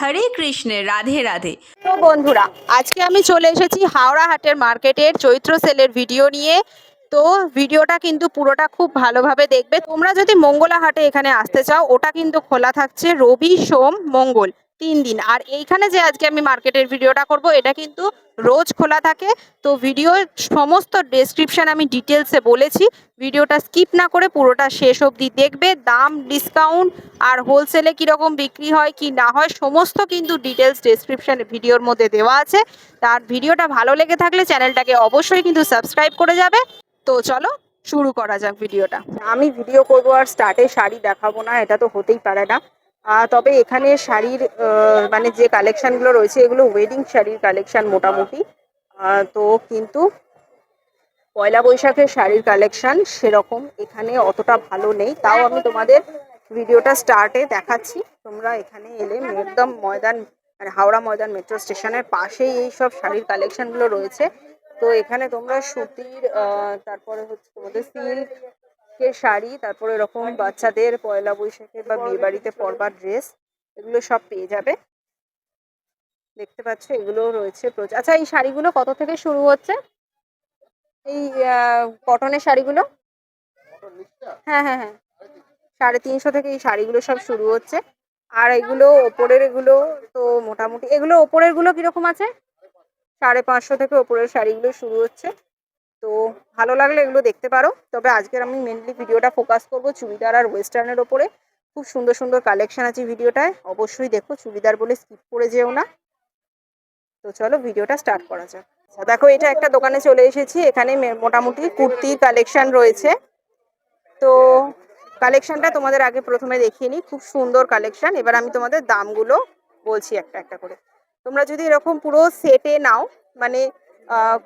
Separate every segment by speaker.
Speaker 1: হরে কৃষ্ণে রাধে রাধে।
Speaker 2: তো বন্ধুরা, আজকে আমি চলে এসেছি হাওড়া হাটের মার্কেটের চৈত্র সেলের ভিডিও নিয়ে। তো ভিডিওটা কিন্তু পুরোটা খুব ভালোভাবে দেখবে। তোমরা যদি মঙ্গলা হাটে এখানে আসতে চাও, ওটা কিন্তু খোলা থাকছে রবি সোম মঙ্গল 3 দিন। আর এইখানে যে আজকে আমি মার্কেটের ভিডিওটা করব, এটা কিন্তু রোজ খোলা থাকে। তো ভিডিওর সমস্ত ডেসক্রিপশন আমি ডিটেলসে বলেছি, ভিডিওটা স্কিপ না করে পুরোটা শেষ অবধি দেখবে। দাম, ডিসকাউন্ট আর হোলসেলে কীরকম বিক্রি হয় কি না হয় সমস্ত কিন্তু ডিটেলস ডেসক্রিপশন ভিডিওর মধ্যে দেওয়া আছে। তার ভিডিওটা ভালো লেগে থাকলে চ্যানেলটাকে অবশ্যই কিন্তু সাবস্ক্রাইব করে যাবে। তো চলো শুরু করা যাক ভিডিওটা। আমি ভিডিও করবো আর স্টার্টে শাড়ি দেখাবো না, এটা তো হতেই পারে না। তবে এখানে শাড়ির মানে যে কালেকশানগুলো রয়েছে, এগুলো ওয়েডিং শাড়ির কালেকশান মোটামুটি। তো কিন্তু পয়লা বৈশাখের শাড়ির কালেকশান সেরকম এখানে অতটা ভালো নেই। তাও আমি তোমাদের ভিডিওটা স্টার্টে দেখাচ্ছি। তোমরা এখানে এলে একদম ময়দান, মানে হাওড়া ময়দান মেট্রো স্টেশনের পাশেই এই সব শাড়ির কালেকশানগুলো রয়েছে। তো এখানে তোমরা সুতির, তারপরে হচ্ছে তোমাদের সিল্কের শাড়ি, তারপরে এরকম বাচ্চাদের পয়লা বৈশাখে বা বিয়ে বাড়িতে পরবার ড্রেস, এগুলো সব পেয়ে যাবে। দেখতে পাচ্ছ এগুলো রয়েছে। আচ্ছা, এই শাড়িগুলো কত থেকে শুরু হচ্ছে? এই কটনের শাড়িগুলো? হ্যাঁ হ্যাঁ হ্যাঁ, 350 থেকে এই শাড়িগুলো সব শুরু হচ্ছে। আর এগুলো ওপরের, এগুলো তো মোটামুটি, এগুলো ওপরের গুলো কিরকম আছে? 550 থেকে ওপরের শাড়িগুলো শুরু হচ্ছে। তো ভালো লাগলে এগুলো দেখতে পারো। তবে আজকের আমি মেনলি ভিডিওটা ফোকাস করবো চুড়িদার আর ওয়েস্টার্নের ওপরে। খুব সুন্দর সুন্দর কালেকশন আছে ভিডিওটায়, অবশ্যই দেখো। চুড়িদার বলে স্কিপ করে যেও না। তো চলো ভিডিওটা স্টার্ট করা যাক। দেখো, এটা একটা দোকানে চলে এসেছি। এখানে মোটামুটি কুর্তি কালেকশন রয়েছে। তো কালেকশনটা তোমাদের আগে প্রথমে দেখিয়ে নিই। খুব সুন্দর কালেকশন। এবার আমি তোমাদের দামগুলো বলছি একটা একটা করে। তোমরা যদি এরকম পুরো সেটে নাও, মানে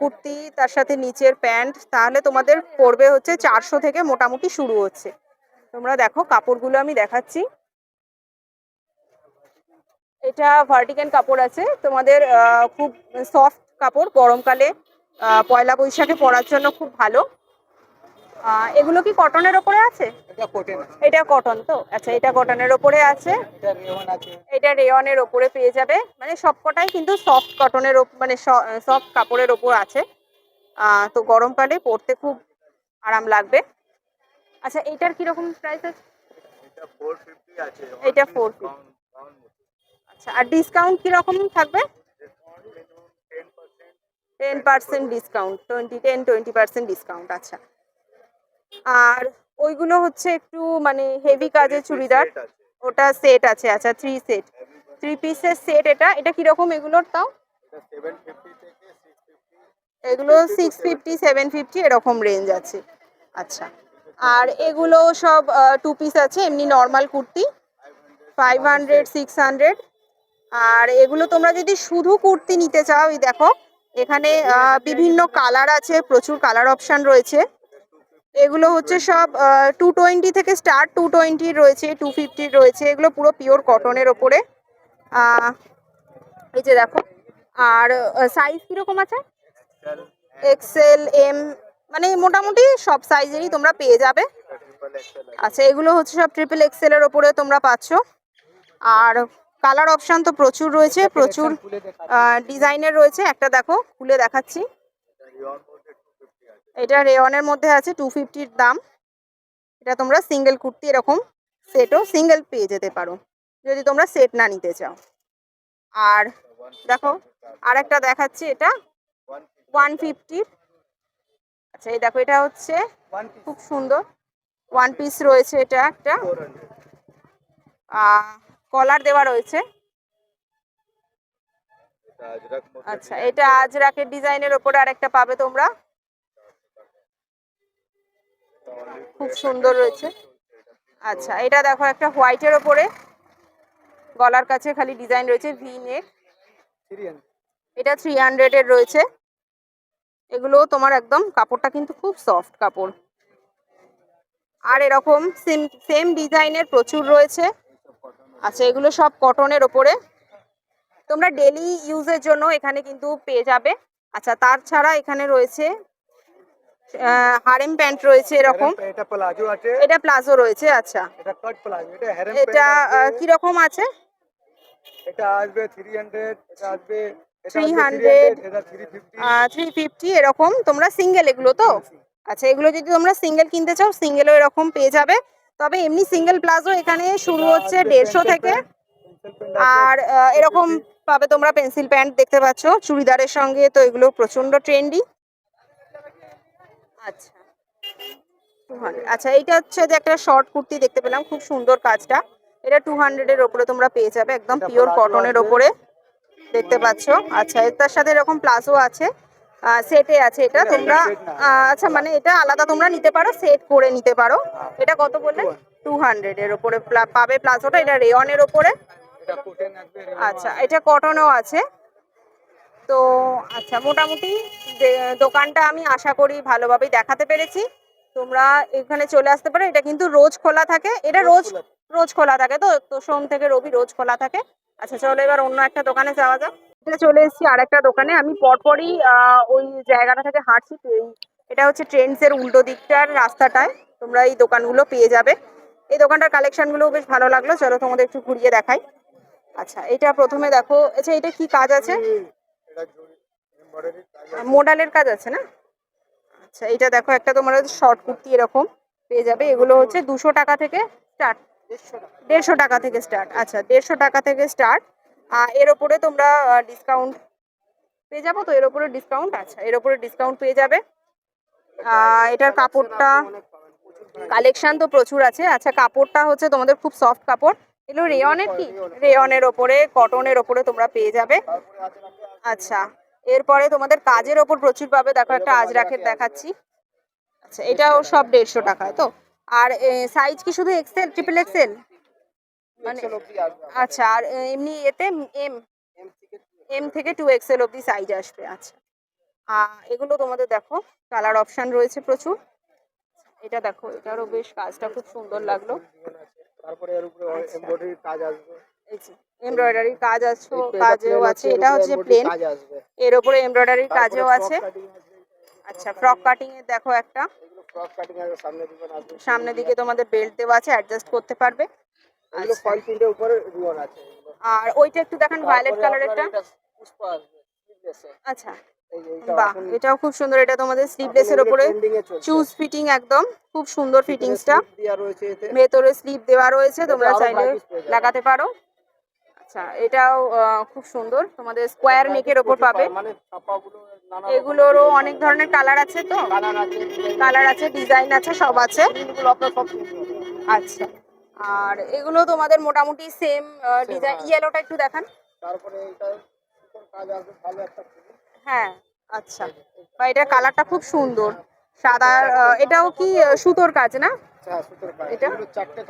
Speaker 2: কুর্তি তার সাথে নিচের প্যান্ট, তাহলে তোমাদের পড়বে হচ্ছে 400 থেকে মোটামুটি শুরু হচ্ছে। তোমরা দেখো কাপড়গুলো আমি দেখাচ্ছি। এটা ভার্টিক্যাল কাপড় আছে তোমাদের, খুব সফট কাপড়, গরমকালে পয়লা বৈশাখে পরার জন্য খুব ভালো। এগুলো কি কটনের ওপরে আছে? এটা কটন তো? আচ্ছা, এটা কটনের ওপরে আছে। এটা রেয়নের ওপরে পেয়ে যাবে। মানে সবকটাই কিন্তু সফট কটনের, মানে সফট কাপড়ের ওপর আছে। তো গরমকালে পরতে খুব আরাম লাগবে। আচ্ছা, এটার কিরকম প্রাইস আছে? এটা 450। আচ্ছা, আর ডিসকাউন্ট কিরকম থাকবে? 10% ডিসকাউন্ট, 20% ডিসকাউন্ট। আচ্ছা, আর ওইগুলো হচ্ছে একটু মানে হেভি কাজের চুড়িদার, ওটা সেট আছে। আচ্ছা, 3 পিসের সেট। এটা কিরকম এগুলোর তাও? এগুলো 650, 750 এরকম রেঞ্জ আছে। আচ্ছা, আর এগুলো সব 2 পিস আছে, এমনি নর্মাল কুর্তি 500, 600। আর এগুলো তোমরা যদি শুধু কুর্তি নিতে চাও, এই দেখো এখানে বিভিন্ন কালার আছে, প্রচুর কালার অপশান রয়েছে। এগুলো হচ্ছে সব 220 থেকে স্টার্ট, 220 রয়েছে, 250 রয়েছে। এগুলো পুরো পিওর কটনের ওপরে। এই যে দেখো। আর সাইজ কিরকম আছে? এক্সেল, এম, মানে মোটামুটি সব সাইজেরই তোমরা পেয়ে যাবে। আচ্ছা, এগুলো হচ্ছে সব ট্রিপল এক্সেল এর ওপরে তোমরা পাচ্ছ। আর কালার অপশান তো প্রচুর রয়েছে, প্রচুর ডিজাইনের রয়েছে। একটা দেখো খুলে দেখাচ্ছি। এটা রেয়নের মধ্যে আছে, 250 দাম। এটা তোমরা সিঙ্গেল কুর্তি এরকম সেটও সিঙ্গেল পেয়ে যেতে পারো যদি তোমরা সেট না নিতে চাও। আর দেখো আর একটা দেখাচ্ছি, এটা 150। আচ্ছা, এই দেখো, এটা হচ্ছে খুব সুন্দর ওয়ান পিস রয়েছে। এটা একটা কলার দেওয়া রয়েছে। আচ্ছা, এটা আজরাকের ডিজাইনের ওপরে আরেকটা পাবে তোমরা, খুব সুন্দর রয়েছে। আচ্ছা, এটা দেখো একটা হোয়াইটের ওপরে, গলার কাছে খালি ডিজাইন রয়েছে, ভি নেক। এটা 300 এর রয়েছে। এগুলো তোমার একদম কাপড়টা কিন্তু খুব সফট কাপড়। আর এরকম সেম ডিজাইনের প্রচুর রয়েছে। আচ্ছা, এগুলো সব কটনের ওপরে, তোমরা ডেলি ইউজের জন্য এখানে কিন্তু পেয়ে যাবে। আচ্ছা, তার ছাড়া এখানে রয়েছে হারেম প্যান্ট রয়েছে এরকম। এটা প্লাজো আছে, এটা প্লাজো রয়েছে। আচ্ছা, এটা কাট প্লাজো। এটা কিরকম আছে?
Speaker 3: এটা আসবে 300, এটা আসবে
Speaker 2: 300,
Speaker 3: এটা 350।
Speaker 2: 350 এরকম তোমরা সিঙ্গেল এগুলো তো? আচ্ছা, এগুলো যদি তোমরা সিঙ্গেল কিনতে চাও সিঙ্গেলও এরকম পেয়ে যাবে। তবে এমনি সিঙ্গেল প্লাজো এখানে শুরু হচ্ছে 150 থেকে। আর এরকম পাবে তোমরা পেন্সিল প্যান্ট দেখতে পাচ্ছ চুড়িদারের সঙ্গে, তো এগুলো প্রচন্ড ট্রেন্ডি। আচ্ছা 200। আচ্ছা, এইটা হচ্ছে যে একটা শর্ট কুর্তি দেখতে পেলাম, খুব সুন্দর কাজটা। এটা 200 এর ওপরে তোমরা পেয়ে যাবে, একদম পিওর কটনের ওপরে দেখতে পাচ্ছ। আচ্ছা, এটার সাথে এরকম প্লাজো আছে, সেটে আছে এটা তোমরা। আচ্ছা, মানে এটা আলাদা তোমরা নিতে পারো, সেট করে নিতে পারো। এটা কত বললে? 200 এর ওপরে পাবে প্লাজোটা, এটা রেয়নের ওপরে।
Speaker 3: এটা কটন আসবে।
Speaker 2: আচ্ছা, এটা কটনও আছে। তো আচ্ছা, মোটামুটি দোকানটা আমি আশা করি ভালোভাবেই দেখাতে পেরেছি। তোমরা এখানে চলে আসতে পারো। এটা কিন্তু রোজ খোলা থাকে, এটা রোজ খোলা থাকে, তো সোম থেকে রবি রোজ খোলা থাকে। আচ্ছা চলো এবার অন্য একটা দোকানে যাওয়া যাক। এটা চলে এসেছি আর একটা দোকানে, আমি পরপরই ওই জায়গাটা থেকে হাঁটছি। এটা হচ্ছে ট্রেন্ডস এর উল্টো দিকটার রাস্তাটায় তোমরা এই দোকানগুলো পেয়ে যাবে। এই দোকানটার কালেকশনগুলো বেশ ভালো লাগলো, চলো তোমাদের একটু ঘুরিয়ে দেখাই। আচ্ছা, এটা প্রথমে দেখো। আচ্ছা, এটা কি কাজ আছে?
Speaker 3: এটা এমব্রয়ডারি কাজ।
Speaker 2: মোডালের কাজ আছে না? আচ্ছা, এটা দেখো একটা তোমার শর্ট কুর্তি এরকম পেয়ে যাবে। এগুলো হচ্ছে 200 টাকা থেকে স্টার্ট, 150 টাকা থেকে স্টার্ট। আচ্ছা, 150 টাকা থেকে স্টার্ট। এর ওপরে তোমরা ডিসকাউন্ট পেয়ে যাবো, তো এর ওপরে ডিসকাউন্ট। আচ্ছা, এর ওপরে ডিসকাউন্ট পেয়ে যাবে। এটার কাপড়টা, কালেকশন তো প্রচুর আছে। আচ্ছা, কাপড়টা হচ্ছে তোমাদের খুব সফট কাপড়। এগুলো রেয়নের, কি রেয়নের ওপরে, কটনের ওপরে তোমরা পেয়ে যাবে। আচ্ছা, এরপরে তোমাদের কাজের ওপর প্রচুর পাবে। দেখো একটা আজরাকের দেখাচ্ছি। আচ্ছা, এটাও সব 150 টাকায় তো। আর সাইজ কি শুধু এক্সেল, ট্রিপল এক্সেল মানে? আচ্ছা, আর এমনি এতে এম এম থেকে 2XL অবধি সাইজ আসবে। আচ্ছা, এগুলো তোমাদের দেখো কালার অপশন রয়েছে প্রচুর। এটা দেখো, এটারও বেশ কাজটা খুব সুন্দর লাগলো।
Speaker 3: তারপরে এর উপরে এমব্রয়ডারি কাজ আসবে।
Speaker 2: এই যে এমব্রয়ডারি কাজ আছে, কাজও আছে। এটা হচ্ছে প্লেন,
Speaker 3: কাজ আসবে।
Speaker 2: এর উপরে এমব্রয়ডারি কাজও আছে। আচ্ছা, ফ্রক কাটিং এর দেখো একটা,
Speaker 3: এগুলো ফ্রক কাটিং এর সামনে দিকে আসবে।
Speaker 2: সামনের দিকে তোমাদের বেল্ট দেওয়া আছে, অ্যাডজাস্ট করতে পারবে।
Speaker 3: এগুলো ফয়েল প্রিন্টের উপরে রিবন আছে এগুলো।
Speaker 2: আর ওইটা একটু দেখান, ভায়োলেট কালারেরটা।
Speaker 3: পুষ্পা আসবে স্লিভলেসে।
Speaker 2: আচ্ছা,
Speaker 3: এই যে এটা
Speaker 2: বাহ, এটাও খুব সুন্দর। এটা তোমাদের স্লিভলেসের উপরে চুজ ফিটিং, একদম খুব সুন্দর ফিটিংসটা।
Speaker 3: দেয়া রয়েছে এতে।
Speaker 2: ভেতরে স্লিভ দেওয়া রয়েছে, তোমরা চাইলে লাগাতে পারো। আচ্ছা, এটাও খুব সুন্দর, তোমাদের স্কোয়ার নেকের ওপর পাবে।
Speaker 3: মানে ছাপাগুলো নানা
Speaker 2: এগুলোরও অনেক ধরনের কালার আছে, তো কালার আছে, ডিজাইন আছে, সব আছে।
Speaker 3: এগুলো আপনার সব
Speaker 2: আচ্ছা, আর এগুলো তোমাদের মোটামুটি সেম ডিজাইন। ইয়েলোটা একটু দেখান।
Speaker 3: তারপরে এটা কাজ আসবে ভালো একটা।
Speaker 2: হ্যাঁ, আচ্ছা, বা এটার কালারটা খুব সুন্দর, সাদা। এটাও কি সুতোর কাজ না?
Speaker 3: হ্যাঁ, সুতোর কাজ।
Speaker 2: এটা
Speaker 3: এগুলো চারটে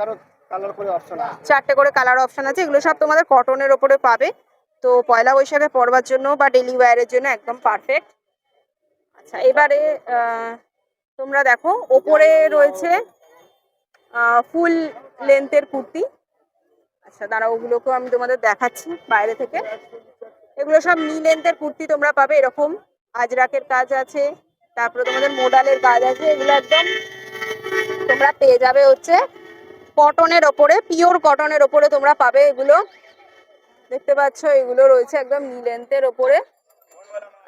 Speaker 3: কালার করে অপশন আছে।
Speaker 2: 4টে করে কালার অপশন আছে। এগুলো সব তোমাদের কটনের ওপরে পাবে, তো পয়লা বৈশাখে পরবার জন্য বা ডেলি ওয়্যারের জন্য একদম পারফেক্ট। আচ্ছা, এবারে তোমরা দেখো ওপরে রয়েছে ফুল লেন্থের কুর্তি। আচ্ছা, দাঁড়াও, ওগুলোকেও আমি তোমাদের দেখাচ্ছি বাইরে থেকে। এগুলো সব নি লেন্থের কুর্তি তোমরা পাবে, এরকম আজরাকের কাজ আছে, তারপরে তোমাদের মোডালের কাজ আছে। এগুলো একদম তোমরা পেয়ে যাবে হচ্ছে কটনের ওপরে, পিওর কটনের ওপরে তোমরা পাবে। এগুলো দেখতে পাচ্ছ, এগুলো রয়েছে একদম নি লেন্থের ওপরে।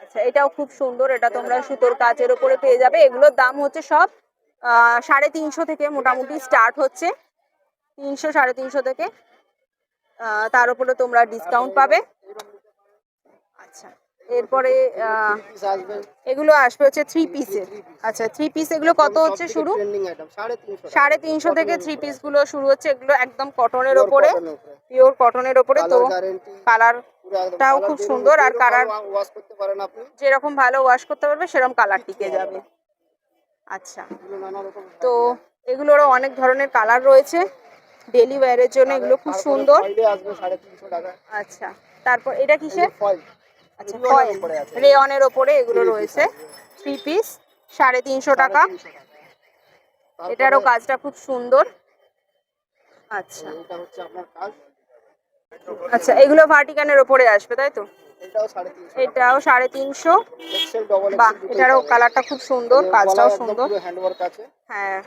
Speaker 2: আচ্ছা, এটাও খুব সুন্দর, এটা তোমরা সুতোর কাজের ওপরে পেয়ে যাবে। এগুলোর দাম হচ্ছে সব 350 থেকে মোটামুটি স্টার্ট হচ্ছে, 300 350 থেকে। তার উপরে তোমরা ডিসকাউন্ট পাবে। আচ্ছা, এরপরে এগুলো আসবে হচ্ছে 3 পিসের। আচ্ছা, 3 পিস এগুলো কত হচ্ছে শুরু? 350 থেকে 3 পিস গুলো শুরু হচ্ছে। এগুলো একদম কটনের ওপরে, পিওর কটনের ওপরে। তো কালারটাও খুব সুন্দর, আর কালার
Speaker 3: ওয়াশ করতে পারেন আপনি,
Speaker 2: যেরকম ভালো ওয়াশ করতে পারবে সেরকম কালার টিকে যাবে। আচ্ছা, তো এগুলোরও অনেক ধরনের কালার রয়েছে ডেলি ওয়্যারের জন্য, এগুলো খুব সুন্দর। আচ্ছা, তারপর এটা কিসের? আচ্ছা, ফয়েল রেয়নের ওপরে এগুলো রয়েছে, 3 পিস 350 টাকা। এটারও কাজটা খুব সুন্দর। আচ্ছা, আচ্ছা, এগুলো ভার্টিকানের ওপরে আসবে, তাই তো? এটাও 350। বাহ, এটারও কালারটা খুব সুন্দর, কাজটাও সুন্দর। হ্যাঁ,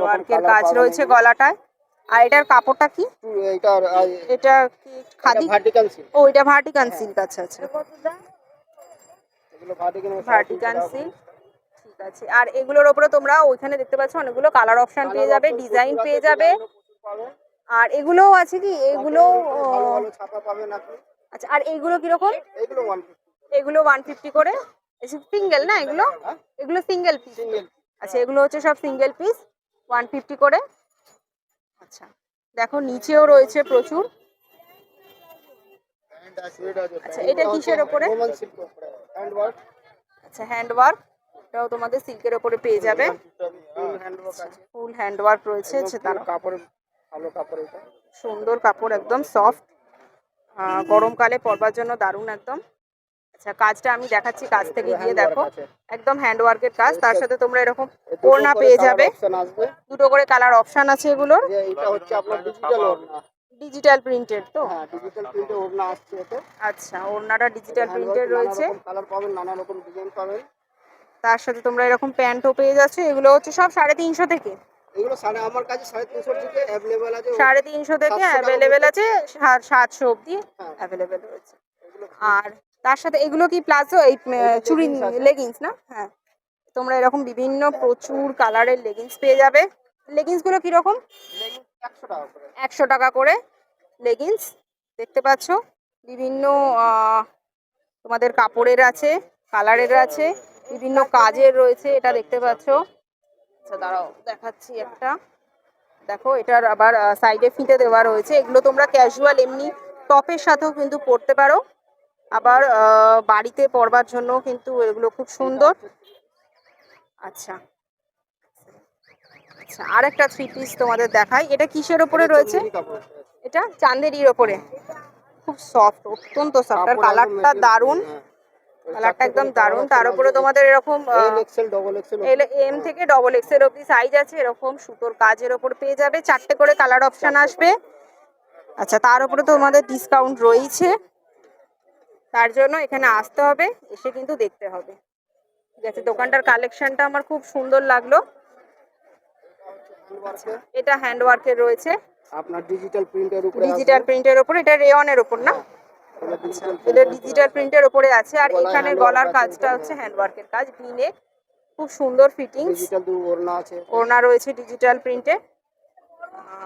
Speaker 2: ওয়ার্কের কাজ রয়েছে গলাটায়। আর এটার কাপড়টা কি?
Speaker 3: এইটার
Speaker 2: এটা কি খাদি?
Speaker 3: Vertical silk.
Speaker 2: ও এটা ভার্টিকান সিল্ক, আচ্ছা আচ্ছা,
Speaker 3: এগুলো ভার্টিকাল
Speaker 2: ভার্টিকান সিল্ক। ঠিক আছে। আর এগুলোর উপরে তোমরা ওইখানে দেখতে পাচ্ছ অনেকগুলো কালার অপশন পেয়ে যাবে, ডিজাইন পেয়ে যাবে। আর এগুলোও আছে কি? এগুলো
Speaker 3: ভালো ভালো ছাপা পাবেন আপনি।
Speaker 2: আচ্ছা, আর এইগুলো কিরকম?
Speaker 3: এগুলো 150।
Speaker 2: এগুলো 150 করে। সিঙ্গেল না এগুলো? এগুলো সিঙ্গেল পিস।
Speaker 3: সিঙ্গেল।
Speaker 2: আচ্ছা, এগুলো হচ্ছে সব সিঙ্গেল পিস, 150 করে। আচ্ছা, দেখো নিচেও রয়েছে প্রচুর। আচ্ছা, এটা কিসের ওপরে?
Speaker 3: রোমান সিল্ক উপরে হ্যান্ড ওয়ার্ক।
Speaker 2: আচ্ছা, হ্যান্ড ওয়ার্ক। এটাও তোমাদের সিল্কের ওপরে পেয়ে যাবে।
Speaker 3: ফুল হ্যান্ড ওয়ার্ক আছে।
Speaker 2: ফুল হ্যান্ড ওয়ার্ক রয়েছে। আচ্ছা, তার
Speaker 3: কাপড় ভালো কাপড়, এটা
Speaker 2: সুন্দর কাপড়, একদম সফট, গরমকালে পরবার জন্য দারুণ একদম। আচ্ছা, কাজটা আমি দেখাচ্ছি কাজ থেকে গিয়ে, দেখো একদম হ্যান্ড ওয়ার্কের কাজ। তার সাথে তোমরা এরকম ওড়না পেয়ে যাবে, দুটো করে কালার অপশন আছে এগুলোর।
Speaker 3: এটা হচ্ছে আপনার ডিজিটাল ওড়না,
Speaker 2: ডিজিটাল প্রিন্টেড তো?
Speaker 3: হ্যাঁ ডিজিটাল প্রিন্টের ওড়না আসছে এতে।
Speaker 2: আচ্ছা, ওড়নাটা ডিজিটাল প্রিন্টেড রয়েছে,
Speaker 3: কালার পাবেন, নানা রকম ডিজাইন পাবেন।
Speaker 2: তার সাথে তোমরা এরকম প্যান্টও পেয়ে যাচ্ছ। এগুলো হচ্ছে সব 350 থেকে।
Speaker 3: এগুলো আমার কাছে 350 থেকে अवेलेबल আছে,
Speaker 2: 350 থেকে অ্যাভেলেবেল আছে, 700 অবধি অ্যাভেলেবেল রয়েছে। আর তার সাথে এগুলো কি প্লাজো, এই চুড়ি লেগিংস না? হ্যাঁ, তোমরা এরকম বিভিন্ন প্রচুর কালারের লেগিংস পেয়ে যাবে। লেগিংস গুলো কিরকম?
Speaker 3: 100 টাকা করে।
Speaker 2: 100 টাকা করে লেগিংস দেখতে পাচ্ছ। বিভিন্ন তোমাদের কাপড়ের আছে, কালারের আছে, বিভিন্ন কাজের রয়েছে, এটা দেখতে পাচ্ছ। আচ্ছা, দাঁড়াও দেখাচ্ছি একটা। দেখো, এটার আবার সাইডে ফিতে দেওয়া রয়েছে। এগুলো তোমরা ক্যাজুয়াল এমনি টপের সাথেও কিন্তু পরতে পারো, আবার বাড়িতে পরবার জন্য কিন্তু এগুলো খুব সুন্দর। আচ্ছা আচ্ছা, আর একটা 3 পিস তোমাদের দেখাই। এটা কিসের ওপরে রয়েছে? এটা চান্দেরির ওপরে, খুব সফট, অত্যন্ত সফট, আর কালারটা দারুণ, কালারটা একদম দারুণ। তার উপরে তোমাদের এরকম এম থেকে ডবল এক্সেল অবধি সাইজ আছে, এরকম সুতোর কাজের ওপর পেয়ে যাবে। 4টে করে কালার অপশন আসবে। আচ্ছা, তার উপরে তোমাদের ডিসকাউন্ট রয়েছে, তার জন্য এখানে আসতে হবে, এসে কিন্তু দেখতে হবে। ঠিক আছে, দোকানটার কালেকশনটা আমার খুব সুন্দর লাগলো। এটা হ্যান্ড ওয়ার্কের রয়েছে,
Speaker 3: আপনার ডিজিটাল প্রিন্টের উপরে,
Speaker 2: ডিজিটাল প্রিন্টের উপর। এটা রেয়নের উপর না? এটা ডিজিটাল প্রিন্টের উপরে আছে। আর এখানে গলার কাজটা হচ্ছে হ্যান্ড ওয়ার্কের কাজ, ভিনে, খুব সুন্দর ফিটিংস।
Speaker 3: ডিজিটাল ওড়না আছে,
Speaker 2: ওড়না রয়েছে ডিজিটাল প্রিন্টে।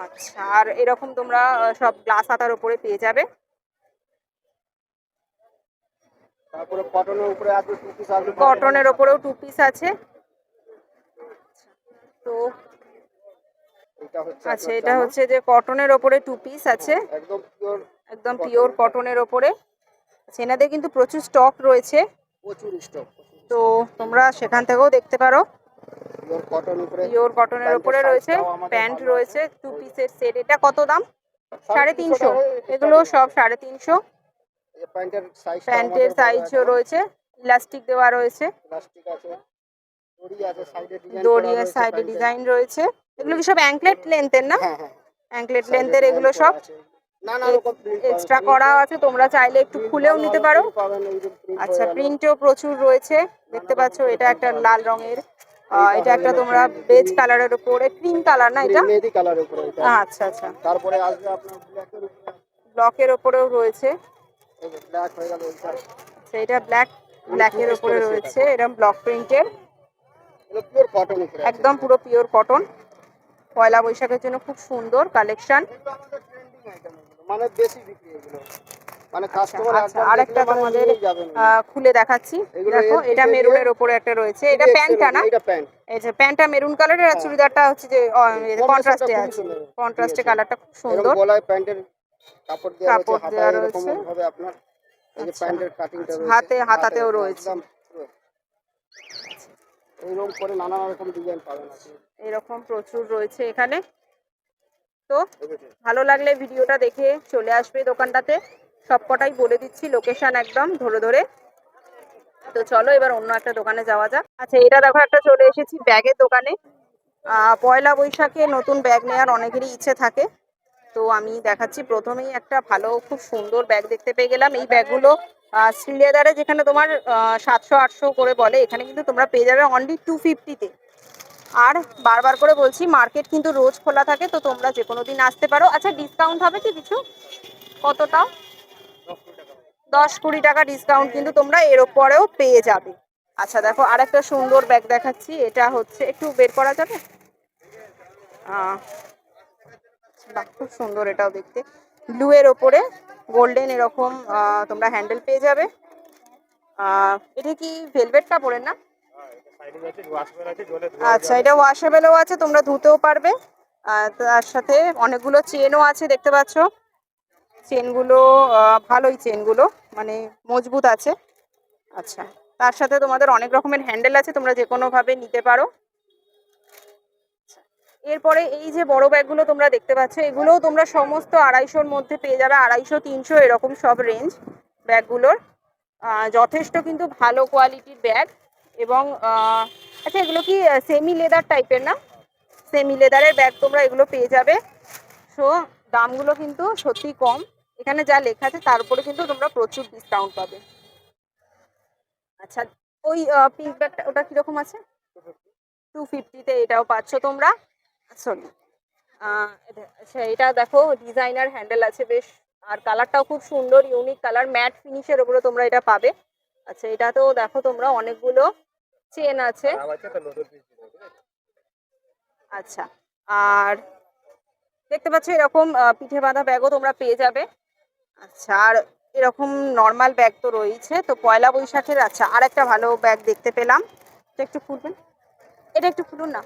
Speaker 2: আচ্ছা, আর এরকম তোমরা সব গ্লাস হাতার উপরে পেয়ে যাবে।
Speaker 3: তারপরে কটনের উপরে আছে 2 পিস আছে,
Speaker 2: কটনের উপরেও 2 পিস আছে। তো
Speaker 3: এটা হচ্ছে
Speaker 2: আচ্ছা, এটা হচ্ছে যে কটনের ওপরে 2 পিস আছে,
Speaker 3: একদম পিওর,
Speaker 2: একদম পিওর কটনের ওপরে। সেনাদের কিন্তু প্রচুর স্টক রয়েছে,
Speaker 3: প্রচুর স্টক।
Speaker 2: তো তোমরা সেখান থেকেও দেখতে পারো।
Speaker 3: পিওর কটন উপরে,
Speaker 2: পিওর কটনের উপরে রয়েছে, প্যান্ট রয়েছে 2 পিসের সেট। এটা কত দাম? 350। এগুলো সব 350।
Speaker 3: এই প্যান্টের সাইজটা,
Speaker 2: প্যান্টের সাইজও রয়েছে, ইলাস্টিক দেওয়া রয়েছে,
Speaker 3: প্লাস্টিক আছে, দড়ি আছে সাইডে, ডিজাইন
Speaker 2: দড়ির সাইডে ডিজাইন রয়েছে। এগুলো কি সব অ্যাঙ্কলেট লেন্থের না?
Speaker 3: হ্যাঁ হ্যাঁ,
Speaker 2: অ্যাঙ্কলেট লেন্থের এগুলো সব
Speaker 3: নানা রকম প্রিন্ট
Speaker 2: এক্সট্রা করা আছে, তোমরা চাইলে একটু খুলেও নিতে পারো। আচ্ছা, প্রিন্টও প্রচুর রয়েছে দেখতে পাচ্ছ। এটা একটা লাল রঙের, এটা একটা তোমরা বেজ কালারের উপরে, ক্রিম কালার না এটা?
Speaker 3: মেহেদি কালার উপরে এটা।
Speaker 2: আচ্ছা আচ্ছা,
Speaker 3: তারপরে আসবে আপনার ব্ল্যাকের উপরে,
Speaker 2: ব্লকের উপরেও রয়েছে।
Speaker 3: এই যে ব্ল্যাক হয়ে গেল এটা।
Speaker 2: আচ্ছা, এটা ব্ল্যাকের উপরে রয়েছে, এরকম ব্লক প্রিন্টের,
Speaker 3: এটা পিওর কটন উপরে,
Speaker 2: একদম পুরো পিওর কটন। পয়লা বৈশাখের জন্য খুব সুন্দর কালেকশন,
Speaker 3: এগুলো আমাদের ট্রেন্ডিং আইটেম, মানে বেশি বিক্রি এগুলো, মানে কাস্টমার
Speaker 2: আচ্ছা, আরেকটা তোমাদের খুলে দেখাচ্ছি।
Speaker 3: এগুলো
Speaker 2: দেখো, এটা মেরুনের উপরে একটা রয়েছে, এটা প্যান্টটা না?
Speaker 3: এটা প্যান্ট,
Speaker 2: এই যে প্যান্টটা মেরুন কালারের, আর চুড়িদারটা হচ্ছে যে কন্ট্রাস্টে আছে, কন্ট্রাস্টে কালারটা খুব সুন্দর।
Speaker 3: এরকম গলায় প্যান্টের কাপড় দেওয়া রয়েছে,
Speaker 2: কাপড় দেওয়া
Speaker 3: হাতায় এরকম
Speaker 2: রয়েছে।
Speaker 3: ভাবে আপনার এই যে প্যান্টের কাটিংটা রয়েছে,
Speaker 2: হাতাতেও রয়েছে।
Speaker 3: একদম পুরো এইরকম করে নানা রকম ডিজাইন পাবেন আপনি,
Speaker 2: এরকম প্রচুর রয়েছে এখানে। তো ভালো লাগলে ভিডিওটা দেখে চলে আসবে দোকানটাতে, সবকটাই বলে দিচ্ছি লোকেশন একদম ধরে ধরে। তো চলো এবার অন্য একটা দোকানে যাওয়া যাক। আচ্ছা, এটা দেখো, একটা চলে এসেছি ব্যাগের দোকানে। পয়লা বৈশাখে নতুন ব্যাগ নেওয়ার অনেকেরই ইচ্ছে থাকে, তো আমি দেখাচ্ছি। প্রথমেই একটা ভালো খুব সুন্দর ব্যাগ দেখতে পেয়ে গেলাম। এই ব্যাগগুলো শ্রীলেদারে যেখানে তোমার 700-800 করে বলে, এখানে কিন্তু তোমরা পেয়ে যাবে অনলি 250-তে। আর বারবার করে বলছি মার্কেট কিন্তু রোজ খোলা থাকে, তো তোমরা যে কোনো দিন আসতে পারো। আচ্ছা ডিসকাউন্ট হবে কি কিছু? কতটাও? 10-20 টাকা ডিসকাউন্ট কিন্তু তোমরা এর ওপরেও পেয়ে যাবে। আচ্ছা দেখো আরেকটা সুন্দর ব্যাগ দেখাচ্ছি, এটা হচ্ছে একটু বের করা যাবে? বাহ, খুব সুন্দর এটাও দেখতে, ব্লু এর ওপরে গোল্ডেন এরকম তোমরা হ্যান্ডেল পেয়ে যাবে। এটা কি ভেলভেট কাপড়ের না? আচ্ছা এটা ওয়াশেবেলও আছে, তোমরা ধুতেও পারবে। তার সাথে অনেকগুলো চেনও আছে দেখতে পাচ্ছ, চেনগুলো ভালোই, চেনগুলো মানে মজবুত আছে। আচ্ছা তার সাথে তোমাদের অনেক রকমের হ্যান্ডেল আছে, তোমরা যে কোনো ভাবে নিতে পারো। এরপরে এই যে বড় ব্যাগগুলো তোমরা দেখতে পাচ্ছ, এগুলোও তোমরা সমস্ত 250-র মধ্যে পেয়ে যাবে, 250-300 এরকম সব রেঞ্জ ব্যাগগুলোর। যথেষ্ট কিন্তু ভালো কোয়ালিটির ব্যাগ। এবং আচ্ছা এগুলো কি সেমি লেদার টাইপের না? সেমি লেদারের ব্যাগ তোমরা এগুলো পেয়ে যাবে। সো দামগুলো কিন্তু সত্যি কম, এখানে যা লেখা আছে তার উপরে কিন্তু তোমরা প্রচুর ডিসকাউন্ট পাবে। আচ্ছা ওই পিঙ্ক ব্যাগটা ওটা কিরকম আছে? 250-তে এটাও পাচ্ছ তোমরা। সরি আচ্ছা এটা দেখো ডিজাইনার হ্যান্ডেল আছে বেশ, আর কালারটাও খুব সুন্দর, ইউনিক কালার, ম্যাট ফিনিশের উপরে তোমরা এটা পাবে। আচ্ছা এটাতেও দেখো তোমরা অনেকগুলো চেন আছে। আচ্ছা আর দেখতে পাচ্ছ এরকম পিঠে বাঁধা ব্যাগও তোমরা পেয়ে যাবে। আচ্ছা আর এরকম নর্মাল ব্যাগ তো রয়েছে, তো পয়লা বৈশাখের আচ্ছা আর একটা ভালো ব্যাগ দেখতে পেলাম, এটা একটু খুলবেন, এটা একটু খুলুন না।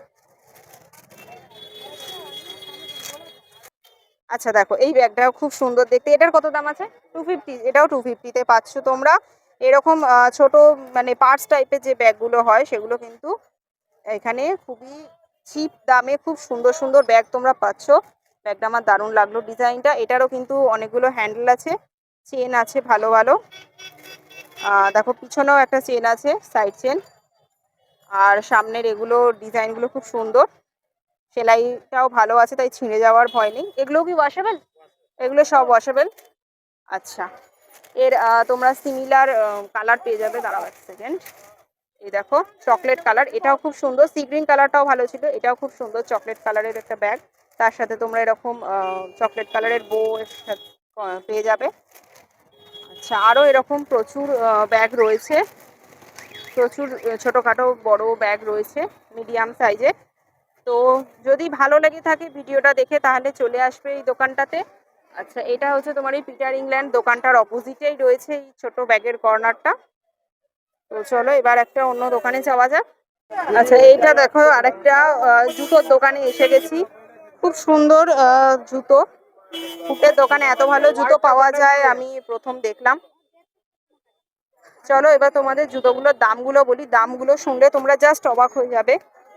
Speaker 2: আচ্ছা দেখো এই ব্যাগটাও খুব সুন্দর দেখতে, এটার কত দাম আছে? 250, এটাও 250-তে পাচ্ছ তোমরা। এরকম ছোট মানে পার্স টাইপের যে ব্যাগগুলো হয় সেগুলো কিন্তু এখানে খুবই চিপ দামে খুব সুন্দর সুন্দর ব্যাগ তোমরা পাচ্ছ। ব্যাগটা আমার দারুণ লাগলো ডিজাইনটা, এটারও কিন্তু অনেকগুলো হ্যান্ডেল আছে, চেন আছে ভালো ভালো। দেখো পিছনেও একটা চেন আছে, সাইড চেন, আর সামনের এগুলো ডিজাইনগুলো খুব সুন্দর, সেলাইটাও ভালো আছে তাই ছিঁড়ে যাওয়ার ভয় নেই। এগুলোও কি ওয়াশেবেল? এগুলো সব ওয়াশেবেল। আচ্ছা এর তোমরা সিমিলার কালার পেয়ে যাবে, দাঁড়াও এক সেকেন্ড। এই দেখো চকলেট কালার, এটাও খুব সুন্দর, সি গ্রিন কালারটাও ভালো ছিল, এটাও খুব সুন্দর চকলেট কালারের একটা ব্যাগ, তার সাথে তোমরা এরকম চকলেট কালারের বো পেয়ে যাবে। আচ্ছা আরও এরকম প্রচুর ব্যাগ রয়েছে, প্রচুর ছোটোখাটো বড় ব্যাগ রয়েছে মিডিয়াম সাইজের। তো যদি ভালো লেগে থাকে ভিডিওটা দেখে তাহলে চলে আসবে এই দোকানটাতে। আচ্ছা এটা হচ্ছে তোমার এই পিটার ইংল্যান্ড দোকানটার অপোজিটেই রয়েছে এই ছোট ব্যাগের কর্নারটা। তো চলো এবার একটা অন্য দোকানে যাওয়া যাক। আচ্ছা এইটা দেখো আরেকটা জুতোর দোকানে এসে গেছি, খুব সুন্দর জুতো, ফুটের দোকানে এত ভালো জুতো পাওয়া যায় আমি প্রথম দেখলাম। চলো এবার তোমাদের জুতোগুলোর দামগুলো বলি, দামগুলো শুনলে তোমরা জাস্ট অবাক হয়ে যাবে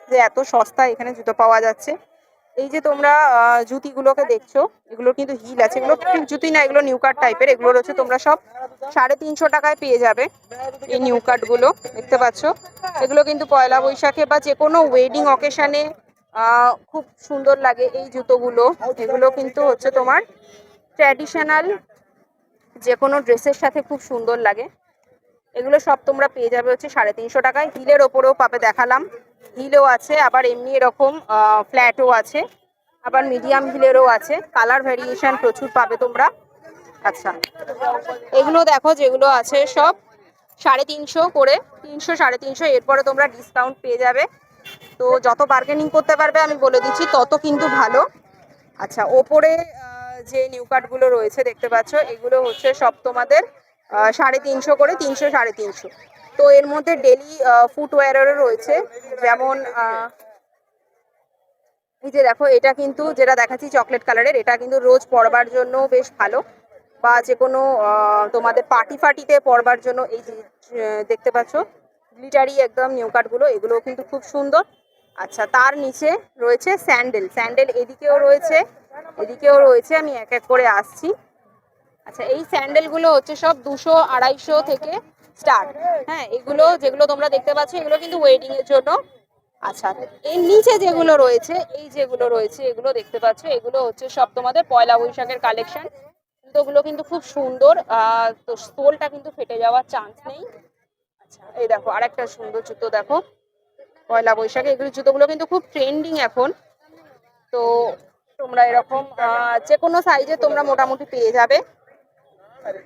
Speaker 2: যে এত সস্তা এখানে জুতো পাওয়া যাচ্ছে। এই যে তোমরা জুতিগুলোকে দেখছো এগুলোর কিন্তু হিল আছে, এগুলো জুতি না, এগুলো নিউ কাট টাইপের, এগুলো রয়েছে তোমরা সব 350 টাকায় পেয়ে যাবে। এই নিউ কাটগুলো দেখতে পাচ্ছ, এগুলো কিন্তু পয়লা বৈশাখে বা যে কোনো ওয়েডিং অকেশনে খুব সুন্দর লাগে এই জুতোগুলো। এগুলো কিন্তু হচ্ছে তোমার ট্র্যাডিশনাল যে কোনো ড্রেসের সাথে খুব সুন্দর লাগে। এগুলো সব তোমরা পেয়ে যাবে হচ্ছে 350 টাকায়। হিলের ওপরেও পাবে, দেখালাম হিলও আছে, আবার এমনি এরকম ফ্ল্যাটও আছে, আবার মিডিয়াম হিলেরও আছে, কালার ভ্যারিয়েশন প্রচুর পাবে তোমরা। আচ্ছা এগুলো দেখো যেগুলো আছে সব 350 করে, 300 350, এরপরে তোমরা ডিসকাউন্ট পেয়ে যাবে। তো যত বার্গেনিং করতে পারবে আমি বলে দিচ্ছি তত কিন্তু ভালো। আচ্ছা ওপরে যে নিউ কাটগুলো রয়েছে দেখতে পাচ্ছ, এগুলো হচ্ছে সব তোমাদের 350 করে, 300 350। তো এর মধ্যে ডেলি ফুটওয়্যারেরও রয়েছে, যেমন এই যে দেখো এটা কিন্তু যেটা দেখাচ্ছি চকলেট কালারের, এটা কিন্তু রোজ পরবার জন্য বেশ ভালো, বা যে কোনো তোমাদের পার্টি ফাটিতে পরবার জন্য। এই যে দেখতে পাচ্ছ গ্লিটারি একদম নিউ কাটগুলো, এগুলো কিন্তু খুব সুন্দর। আচ্ছা তার নিচে রয়েছে স্যান্ডেল, স্যান্ডেল এদিকেও রয়েছে এদিকেও রয়েছে, আমি এক এক করে আসছি। আচ্ছা এই স্যান্ডেলগুলো হচ্ছে সব 200-250 থেকে স্টার্ট। হ্যাঁ এগুলো যেগুলো তোমরা দেখতে পাচ্ছ এগুলো কিন্তু ওয়েডিং এর জন্য। আচ্ছা এর নিচে যেগুলো রয়েছে, এই যেগুলো রয়েছে এগুলো দেখতে পাচ্ছ, এগুলো হচ্ছে সব তোমাদের পয়লা বৈশাখের কালেকশন। জুতোগুলো কিন্তু খুব সুন্দর, তো সোলটা কিন্তু ফেটে যাওয়ার চান্স নেই। আচ্ছা এই দেখো আরেকটা সুন্দর জুতো দেখো, পয়লা বৈশাখে এগুলো জুতোগুলো কিন্তু খুব ট্রেন্ডিং এখন। তো তোমরা এরকম যে কোনো সাইজে তোমরা মোটামুটি পেয়ে যাবে।